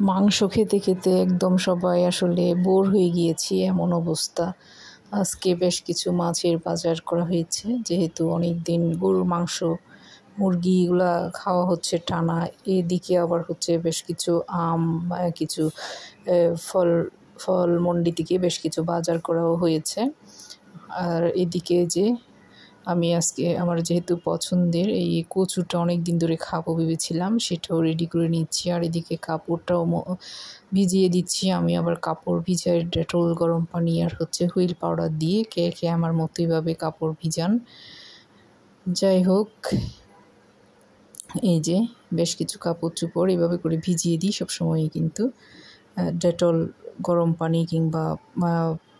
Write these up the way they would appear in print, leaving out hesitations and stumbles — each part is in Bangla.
মাংস খেতে খেতে একদম সবাই আসলে বোর হয়ে গিয়েছি, এমন অবস্থা। আজকে বেশ কিছু মাছের বাজার করা হয়েছে, যেহেতু অনেক দিন গরুর মাংস মুরগি এগুলা খাওয়া হচ্ছে টানা। এদিকে আবার হচ্ছে বেশ কিছু আম, কিছু ফল ফল মন্ডি থেকে বেশ কিছু বাজার করাও হয়েছে। আর এদিকে যে আমি আজকে আমার যেহেতু পছন্দের এই কচুটা অনেক দিন ধরে খাবো ভেবেছিলাম, সেটাও রেডি করে নিচ্ছি। আর এদিকে কাপড়টাও ভিজিয়ে দিচ্ছি। আমি আবার কাপড় ভিজাই ডেটল, গরম পানি আর হচ্ছে হুইল পাউডার দিয়ে। কে কে আমার মতো এইভাবে কাপড় ভিজান? যাই হোক, এই যে বেশ কিছু কাপড় চোপড় এভাবে করে ভিজিয়ে দিই সবসময়ই, কিন্তু ডেটল, গরম পানি কিংবা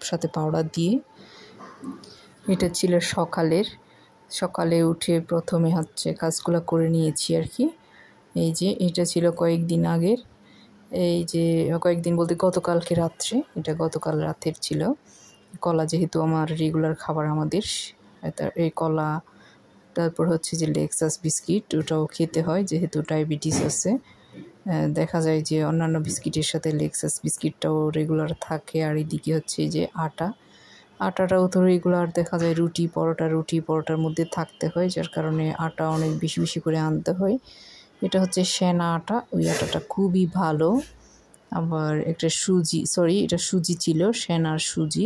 সাথে পাউডার দিয়ে। এটা ছিল সকালে উঠে প্রথমে হচ্ছে কাজগুলো করে নিয়েছি আর কি। এই যে এটা ছিল কয়েকদিন আগের, এই যে কয়েকদিন বলতে গতকালকে রাত্রে, এটা গতকাল রাতের ছিল। কলা যেহেতু আমার রেগুলার খাবার, আমাদের এই কলা, তারপর হচ্ছে যে লেক্সাস বিস্কিট, ওটাও খেতে হয় যেহেতু ডায়াবেটিস আছে। দেখা যায় যে অন্যান্য বিস্কিটের সাথে লেক্সাস বিস্কিটটাও রেগুলার থাকে। আর এদিকে হচ্ছে যে আটাটাও তো রেগুলার দেখা যায় রুটি পরোটার মধ্যে থাকতে হয়, যার কারণে আটা অনেক বেশি বেশি করে আনতে হয়। এটা হচ্ছে সেনা আটা, ওই আটাটা খুবই ভালো। আবার একটা এটা সুজি ছিল, সেনার সুজি।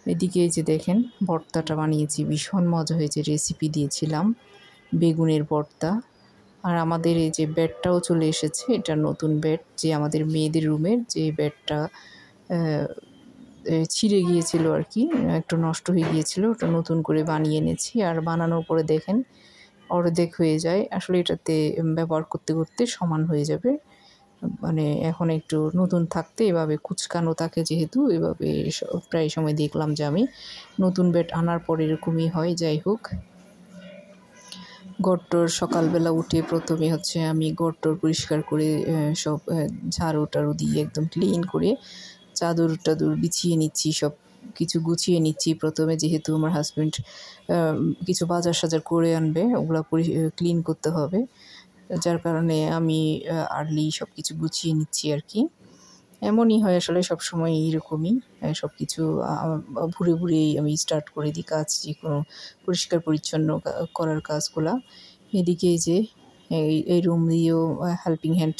এদিকে এই যে দেখেন ভর্তাটা বানিয়েছি, ভীষণ মজা হয়েছে, রেসিপি দিয়েছিলাম বেগুনের ভর্তা। আর আমাদের এই যে বেডটাও চলে এসেছে, এটা নতুন বেড, যে আমাদের মেয়েদের রুমের যে বেডটা ছিঁড়ে গিয়েছিল আর কি, একটু নষ্ট হয়ে গিয়েছিল, ওটা নতুন করে বানিয়ে এনেছি। আর বানানোর পরে দেখেন অর্ধেক হয়ে যায়, আসলে এটাতে ব্যবহার করতে করতে সমান হয়ে যাবে। মানে এখন একটু নতুন থাকতে এভাবে কুচকানো থাকে, যেহেতু এভাবে প্রায় সময় দেখলাম যে আমি নতুন বেড আনার পর এরকমই হয়। যাই হোক, ঘরটর সকালবেলা উঠে প্রথমে হচ্ছে আমি ঘরটর পরিষ্কার করে সব ঝাড়ু টাড়ু দিয়ে একদম ক্লিন করে চাদর টাদর বিছিয়ে নিচ্ছি, সব কিছু গুছিয়ে নিচ্ছি প্রথমে, যেহেতু আমার হাজব্যান্ড কিছু বাজার সাজার করে আনবে, ওগুলো ক্লিন করতে হবে, যার কারণে আমি আর্লি সব কিছু গুছিয়ে নিচ্ছি আর কি। এমনই হয় আসলে, সব সময় এইরকমই, সব কিছু ভুরেই আমি স্টার্ট করে দিই কাজ, যে কোনো পরিষ্কার পরিচ্ছন্ন করার কাজগুলা। এদিকে যে এই রুম দিয়েও হেল্পিং হ্যান্ড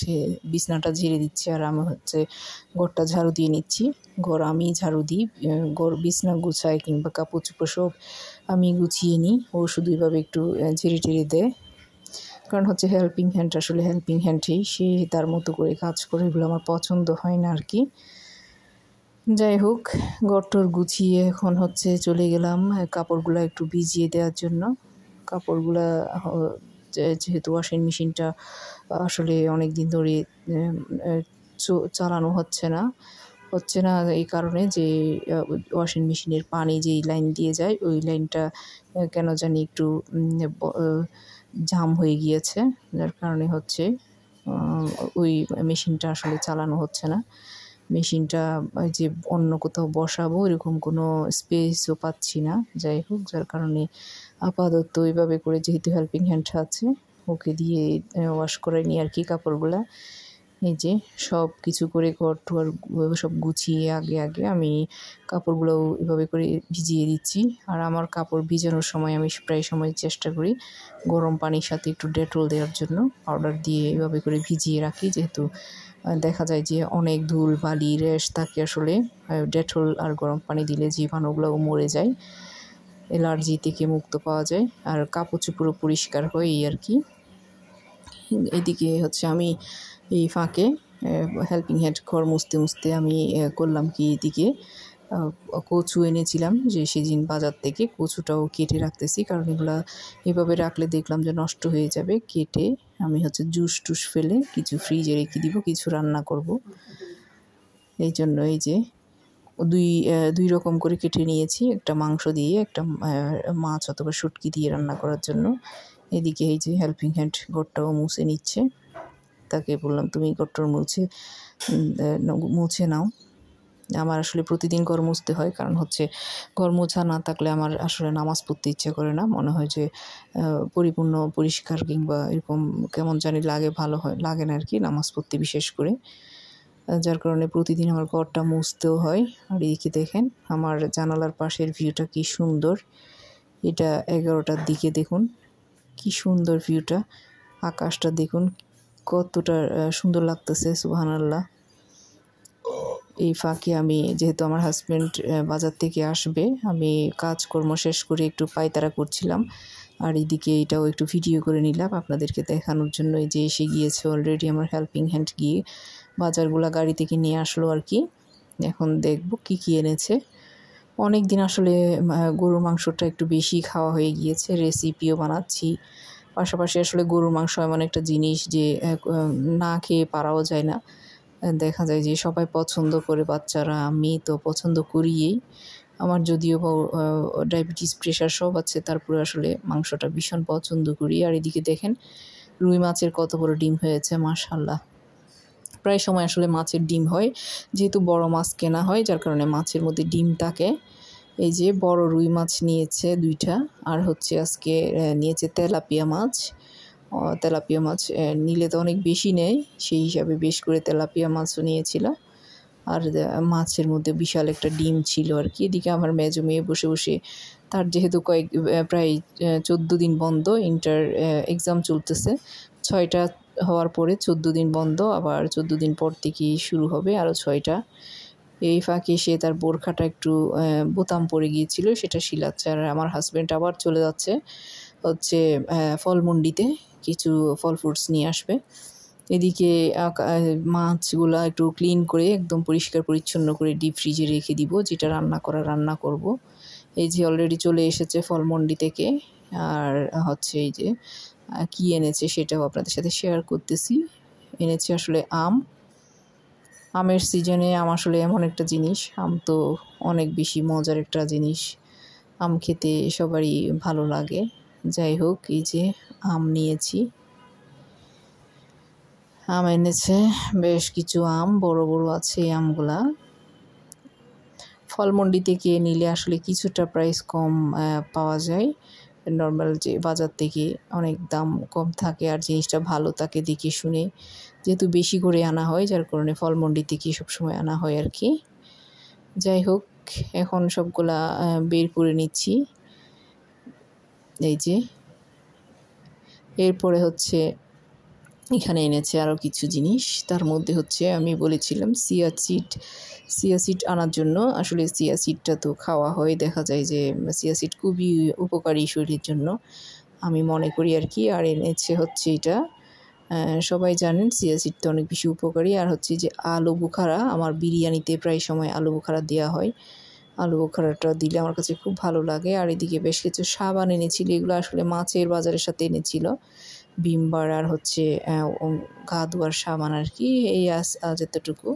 বিছনাটা ঝেড়ে দিচ্ছে, আর আমি হচ্ছে ঘরটা ঝাড়ু দিয়ে নিচ্ছি। ঘর আমি ঝাড়ু দিই, ঘর বিছনা গুছাই কিংবা কাপড় চোপড় সব আমি গুছিয়ে নিই, ও শুধু এভাবে একটু ঝেড়ে টেড়ে দেয়। কারণ হচ্ছে হেল্পিং হ্যান্ডই, সে তার মতো করে কাজ করে, এগুলো আমার পছন্দ হয় না আর কি। যাই হোক, ঘরটর গুছিয়ে এখন হচ্ছে চলে গেলাম কাপড়গুলো একটু ভিজিয়ে দেওয়ার জন্য। কাপড়গুলা যেহেতু ওয়াশিং মেশিনটা আসলে অনেক দিন ধরে চালানো হচ্ছে না, এই কারণে যে ওয়াশিং মেশিনের পানি যেই লাইন দিয়ে যায়, ওই লাইনটা কেন জানি একটু জাম হয়ে গিয়েছে, যার কারণে হচ্ছে ওই মেশিনটা আসলে চালানো হচ্ছে না। মেশিনটা যে অন্য কোথাও বসাবো এরকম কোনো স্পেসও পাচ্ছি না। যাই হোক, যার কারণে আপাতত এইভাবে করে, যেহেতু হেল্পিং হ্যান্ড আছে, ওকে দিয়ে ওয়াশ করে নিই আর কি কাপড়গুলা। এই যে সব কিছু করে ঘর টুয়ার সব গুছিয়ে আগে আমি কাপড়গুলোও এভাবে করে ভিজিয়ে দিচ্ছি। আর আমার কাপড় ভিজানোর সময় আমি প্রায় সময় চেষ্টা করি গরম পানির সাথে একটু ডেটল দেওয়ার জন্য, পাউডার দিয়ে এভাবে করে ভিজিয়ে রাখি, যেহেতু দেখা যায় যে অনেক ধুল বালি রেশ থাকে, আসলে ডেটল আর গরম পানি দিলে জীবাণুগুলোও মরে যায়, অ্যালার্জি থেকে মুক্ত পাওয়া যায়, আর কাপড় চোপড়ও পরিষ্কার হয় এই আর কি। এদিকে হচ্ছে আমি এই ফাঁকে হেল্পিং হ্যান্ড ঘর মুছতে আমি করলাম কি, এদিকে কচু এনেছিলাম যে সেদিন বাজার থেকে, কচুটাও কেটে রাখতেছি, কারণ এগুলা এভাবে রাখলে দেখলাম যে নষ্ট হয়ে যাবে। কেটে আমি হচ্ছে জুস টুস ফেলে কিছু ফ্রিজে রেখে দিব, কিছু রান্না করব, এই জন্য এই যে দুই রকম করে কেটে নিয়েছি, একটা মাংস দিয়ে, একটা মাছ অথবা শুটকি দিয়ে রান্না করার জন্য। এদিকে এই যে হেল্পিং হ্যান্ড ঘরটাও মুছে নিচ্ছে, তাকে বললাম তুমি ঘরটার মুছে নাও। আমার আসলে প্রতিদিন ঘর মুছতে হয়, কারণ হচ্ছে ঘর মোছা না থাকলে আমার আসলে নামাজ পড়তে ইচ্ছে করে না। মনে হয় যে পরিপূর্ণ পরিষ্কার কিংবা এরকম কেমন জানি লাগে, ভালো লাগে না আর কি নামাজ পড়তে বিশেষ করে। যার কারণে প্রতিদিন আমার ঘরটা মুছতেও হয়। আর এদিকে দেখেন আমার জানালার পাশের ভিউটা কি সুন্দর। এটা 11টার দিকে দেখুন কি সুন্দর ভিউটা, আকাশটা দেখুন কতটা সুন্দর লাগতেছে, সুবহানাল্লাহ। এই ফাঁকে আমি যেহেতু আমার হাজব্যান্ড বাজার থেকে আসবে, আমি কাজকর্ম শেষ করে একটু পায়তারা করছিলাম, আর এদিকে এটাও একটু ভিডিও করে নিলাম আপনাদেরকে দেখানোর জন্য। এই যে এসে গিয়েছে অলরেডি আমার হেল্পিং হ্যান্ড, গিয়ে বাজারগুলা গাড়ি থেকে নিয়ে আসলো আর কি। এখন দেখব কি কী এনেছে। অনেক দিন আসলে গরুর মাংসটা একটু বেশি খাওয়া হয়ে গিয়েছে, রেসিপিও বানাচ্ছি। পাশাপাশি আসলে গরুর মাংস এমন একটা জিনিস যে না খেয়ে পারাও যায় না। দেখা যায় যে সবাই পছন্দ করে, বাচ্চারা, আমি তো পছন্দ করিই। আমার যদিও ডায়াবেটিস, প্রেশার সব আছে, তারপরে আসলে মাংসটা ভীষণ পছন্দ করি। আর এদিকে দেখেন রুই মাছের কত বড় ডিম হয়েছে, মাশাআল্লাহ। প্রায় সময় আসলে মাছের ডিম হয়, যেহেতু বড় মাছ কেনা হয় যার কারণে মাছের মধ্যে ডিম থাকে। এই যে বড় রুই মাছ নিয়েছে 2টা, আর হচ্ছে আজকে নিয়েছে তেলাপিয়া মাছ। তেলাপিয়া মাছ নিলে তো অনেক বেশি নেয়, সেই হিসাবে বেশ করে তেলাপিয়া মাছও নিয়েছিল। আর মাছের মধ্যে বিশাল একটা ডিম ছিল আর কি। এদিকে আমার মেজো মেয়ে বসে বসে, তার যেহেতু প্রায় 14 দিন বন্ধ, ইন্টার এক্সাম চলতেছে, 6টা হওয়ার পরে 14 দিন বন্ধ, আবার 14 দিন পর থেকেই শুরু হবে আরও 6টা। এই ফাঁকে সে তার বোরখাটা একটু বোতাম পড়ে গিয়েছিল, সেটা শিলাচ্ছে। আর আমার হাজব্যান্ড আবার চলে যাচ্ছে হচ্ছে ফলমন্ডিতে, কিছু ফল ফ্রুটস নিয়ে আসবে। এদিকে মাছগুলা একটু ক্লিন করে একদম পরিষ্কার পরিচ্ছন্ন করে ডিপ ফ্রিজে রেখে দিব, যেটা রান্না করব। এই যে অলরেডি চলে এসেছে ফলমন্ডি থেকে। আর হচ্ছে এই যে কী এনেছে সেটাও আপনাদের সাথে শেয়ার করতেছি। এনেছে আসলে আমের সিজনে আম আসলে এমন একটা জিনিস, আম তো অনেক বেশি মজার একটা জিনিস, আম খেতে সবারই ভালো লাগে। যাই হোক, এই যে আম নিয়েছি, আম এনেছে বেশ কিছু আম, বড় বড় আছে এই আমগুলা। ফলমন্ডি থেকে নিলে আসলে কিছুটা প্রাইস কম পাওয়া যায়, নর্মাল যে বাজার থেকে অনেক দাম কম থাকে, আর জিনিসটা ভালো থাকে দেখে শুনে, যেহেতু বেশি করে আনা হয় যার কারণে ফলমন্ডি থেকে সবসময় আনা হয় আর কি। যাই হোক, এখন সবগুলা বের করে নিচ্ছি। এই যে এরপরে হচ্ছে এখানে এনেছে আরও কিছু জিনিস, তার মধ্যে হচ্ছে আমি বলেছিলাম চিয়া সিড আনার জন্য। আসলে চিয়া সিডটা তো খাওয়া হয়, দেখা যায় যে চিয়া সিড খুবই উপকারী শরীরের জন্য, আমি মনে করি আর কি। আর এনেছে হচ্ছে এটা, সবাই জানেন চিয়া সিডটা অনেক বেশি উপকারী। আর হচ্ছে যে আলু বোখারা, আমার বিরিয়ানিতে প্রায় সময় আলু বোখারা দেওয়া হয়, আলু বোখারাটা দিলে আমার কাছে খুব ভালো লাগে। আর এদিকে বেশ কিছু সাবান এনেছিল, এগুলো আসলে মাছের বাজারের সাথে এনেছিল, ভিম বার আর হচ্ছে গা ধোয়ার সাবান আর কি, এই এতটুকু।